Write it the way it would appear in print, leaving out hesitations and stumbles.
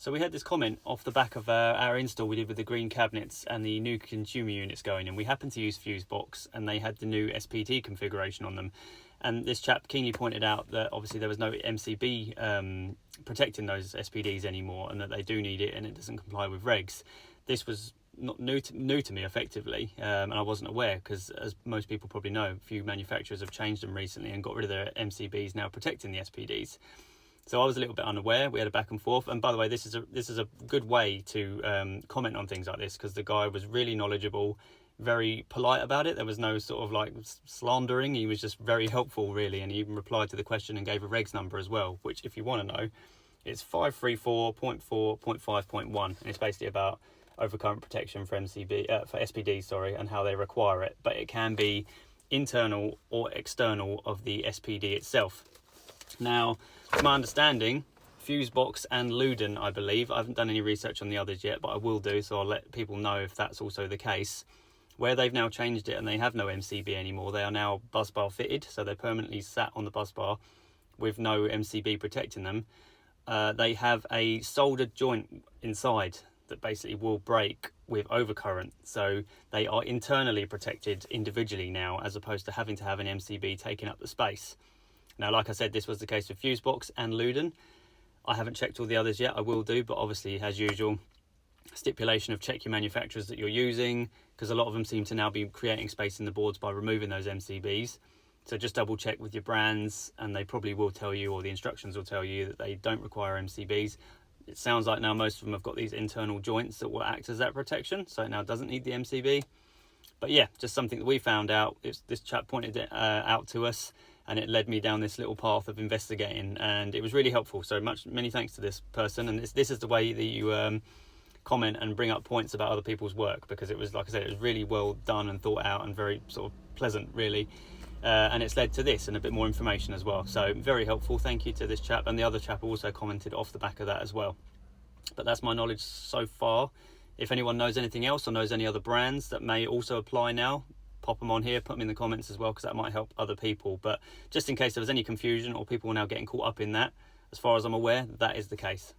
So we had this comment off the back of our install we did with the green cabinets and the new consumer units going in. We happened to use Fusebox and they had the new SPD configuration on them. And this chap keenly pointed out that obviously there was no MCB protecting those SPDs anymore, and that they do need it and it doesn't comply with regs. This was not new to me effectively, and I wasn't aware, because as most people probably know, a few manufacturers have changed them recently and got rid of their MCBs now protecting the SPDs. So I was a little bit unaware. We had a back and forth, and by the way, this is a good way to comment on things like this, because the guy was really knowledgeable, very polite about it. There was no sort of like slandering. He was just very helpful, really, and he even replied to the question and gave a regs number as well, which, if you want to know, it's 534.4.5.1, and it's basically about overcurrent protection for SPD, and how they require it. But it can be internal or external of the SPD itself. Now, to my understanding, Fusebox and Luden, I believe, I haven't done any research on the others yet, but I will do, so I'll let people know if that's also the case. Where they've now changed it and they have no MCB anymore, they are now bus bar fitted, so they're permanently sat on the bus bar with no MCB protecting them. They have a soldered joint inside that basically will break with overcurrent, so they are internally protected individually now, as opposed to having to have an MCB taking up the space. Now, like I said, this was the case with Fusebox and Luden. I haven't checked all the others yet. I will do, but obviously, as usual, stipulation of check your manufacturers that you're using, because a lot of them seem to now be creating space in the boards by removing those MCBs. So just double check with your brands, and they probably will tell you, or the instructions will tell you, that they don't require MCBs. It sounds like now most of them have got these internal joints that will act as that protection, so it now doesn't need the MCB. But yeah, just something that we found out. This chap pointed it out to us, and it led me down this little path of investigating, and it was really helpful. So many thanks to this person. And this is the way that you comment and bring up points about other people's work, because it was, like I said, it was really well done and thought out and very sort of pleasant, really. And it's led to this and a bit more information as well. So very helpful. Thank you to this chap, and the other chap also commented off the back of that as well. But that's my knowledge so far. If anyone knows anything else or knows any other brands that may also apply now, pop them on here, put them in the comments as well, because that might help other people. But just in case there was any confusion or people are now getting caught up in that, as far as I'm aware, that is the case.